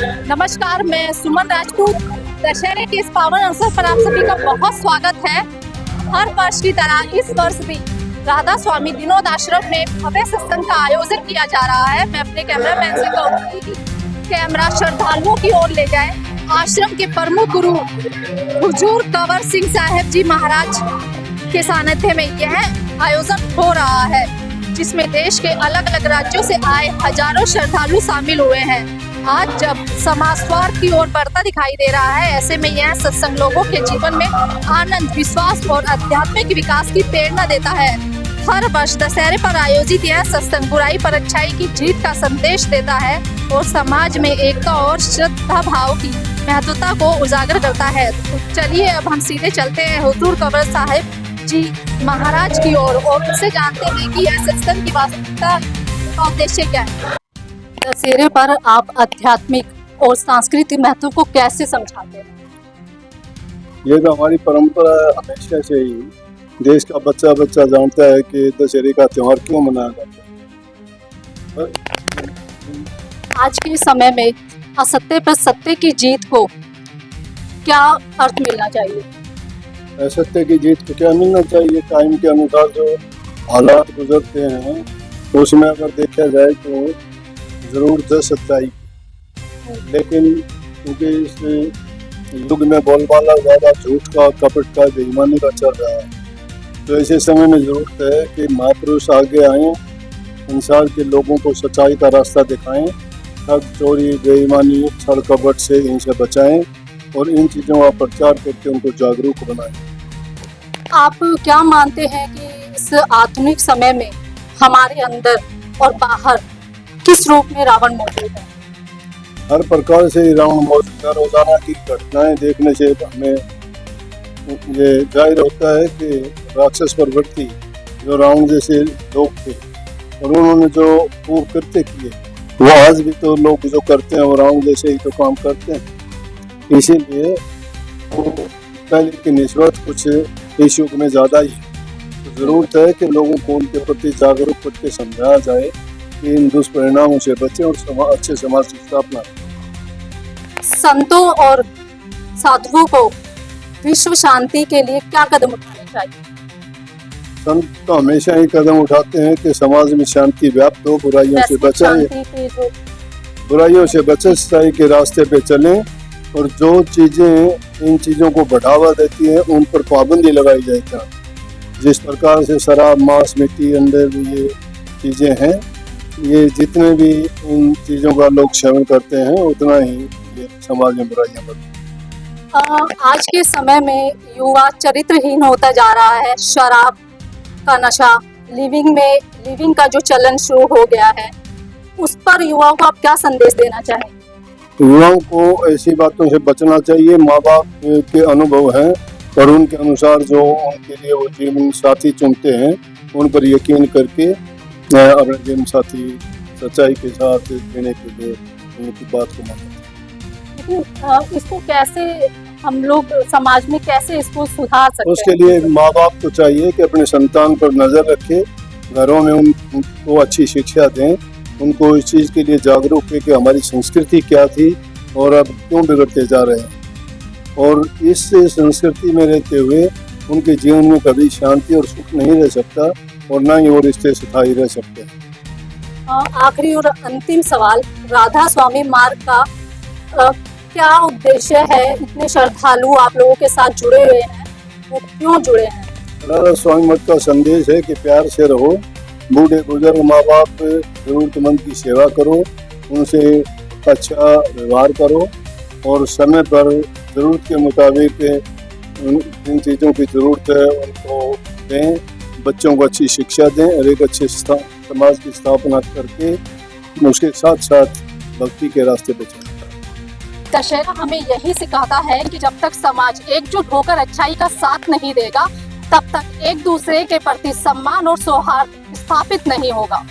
नमस्कार, मैं सुमन राजपूत। दशहरे के इस पावन अवसर पर आप सभी का बहुत स्वागत है। हर वर्ष की तरह इस वर्ष भी राधा स्वामी विनोद आश्रम में भव्य सत्संग का आयोजन किया जा रहा है। मैं अपने कैमरामैन से कहूंगी कि कैमरा श्रद्धालुओं की ओर ले जाए। आश्रम के प्रमुख गुरु हुजूर कंवर सिंह साहिब जी महाराज के सानिध्य में यह आयोजन हो रहा है, जिसमें देश के अलग अलग राज्यों से आए हजारों श्रद्धालु शामिल हुए हैं। आज जब समाज स्वार्थ की ओर बढ़ता दिखाई दे रहा है, ऐसे में यह सत्संग लोगों के जीवन में आनंद, विश्वास और आध्यात्मिक विकास की प्रेरणा देता है। हर वर्ष दशहरे पर आयोजित यह सत्संग बुराई पर अच्छाई की जीत का संदेश देता है और समाज में एकता और श्रद्धा भाव की महत्वता को उजागर करता है। तो चलिए अब हम सीधे चलते हैं हुजूर कंवर साहिब जी महाराज की ओर और उनसे जानते हैं कि यह सत्संग की वास्तविकता का उद्देश्य क्या है। दशहरे पर आप आध्यात्मिक और सांस्कृतिक महत्व को कैसे समझाते हैं? ये तो हमारी परंपरा हमेशा से ही देश का बच्चा बच्चा जानता है कि दशहरे का त्योहार क्यों मनाया जाता है। आज के समय में असत्य पर सत्य की जीत को क्या अर्थ मिलना चाहिए? असत्य की जीत को क्या मिलना चाहिए? टाइम के अनुसार जो हालात गुजरते हैं उसमें अगर देखा जाए तो जरूरत है सच्चाई की, लेकिन क्योंकि इस युग में बोलबाला ज़्यादा झूठ का, कपट का, बेईमानी का चल रहा है, तो ऐसे समय में ज़रूरत है कि महापुरुष आगे आएं, संसार के लोगों को सच्चाई का रास्ता दिखाएं, ठग, चोरी, बेईमानी, छल कपट से इनसे बचाएं और इन चीज़ों का प्रचार करके उनको जागरूक बनाएं। आप क्या मानते हैं कि इस आधुनिक समय में हमारे अंदर और बाहर किस रूप में रावण मौजूद है? हर प्रकार से रावण मौजूद है। रोजाना की घटनाएं देखने से हमें ये जाहिर होता है कि राक्षस प्रवृत्ति जो रावण जैसे लोग थे और उन्होंने जो पूर्व कृत्य किए वो आज भी तो लोग जो करते हैं वो रावण जैसे ही तो काम करते हैं। इसीलिए पहले की निस्बत कुछ इस युग में ज़्यादा ही है। तो ज़रूरत है कि लोगों को उनके प्रति जागरूक करके समझाया जाए कि इन दुष्परिणामों से बचें और अच्छे समाज की स्थापना करें। संतों और साधुओं को विश्व शांति के लिए क्या कदम उठाने चाहिए? संत तो हमेशा ही कदम उठाते हैं कि समाज में शांति व्याप्त हो, बुराइयों से बचाएं, बुराइयों से बचे, सच्चाई के रास्ते पे चलें और जो चीजें इन चीजों को बढ़ावा देती हैं उन पर पाबंदी लगाई जाए। जिस प्रकार से शराब, मांस, मिट्टी, अंडे, ये चीजें हैं, ये जितने भी इन चीजों का लोग सेवन करते हैं उतना ही ये समाज में बुराइयां बढ़ती हैं। आज के समय में युवा चरित्रहीन होता जा रहा है। शराब का नशा, लिविंग का जो चलन शुरू हो गया है, उस पर युवाओं को आप क्या संदेश देना चाहें? युवाओं को ऐसी बातों से बचना चाहिए। माँ बाप के अनुभव हैं और उनके अनुसार जो उनके लिए वो जीवन साथी चुनते हैं उन पर यकीन करके अपने जीवन साथी सच्चाई के साथ देने के लिए उनकी बात को मानना। इसको कैसे हम लोग समाज में कैसे इसको सुधार सकते हैं? उसके लिए माँ बाप को चाहिए कि अपने संतान पर नजर रखें, घरों में उनको अच्छी शिक्षा दें, उनको इस चीज़ के लिए जागरूक है कि हमारी संस्कृति क्या थी और अब क्यों बिगड़ते जा रहे हैं, और इस संस्कृति में रहते हुए उनके जीवन में कभी शांति और सुख नहीं रह सकता और ना ही वो रिश्ते स्थायी रह सकते हैं। आखिरी और अंतिम सवाल, राधा स्वामी मार्ग का क्या उद्देश्य है? इतने श्रद्धालु आप लोगों के साथ जुड़े हुए हैं, वो क्यों जुड़े हैं? राधा स्वामी मत का संदेश है कि प्यार से रहो, बूढ़े बुजुर्ग, माँ बाप, जरूरतमंद की सेवा करो, उनसे अच्छा व्यवहार करो और समय पर ज़रूरत के मुताबिक जिन चीज़ों की ज़रूरत है उनको दें, बच्चों को अच्छी शिक्षा दें और एक अच्छे समाज की स्थापना करके उसके साथ साथ भक्ति के रास्ते पर चलें। दशहरा हमें यही सिखाता है कि जब तक समाज एकजुट होकर अच्छाई का साथ नहीं देगा, तब तक एक दूसरे के प्रति सम्मान और सौहार्द स्थापित नहीं होगा।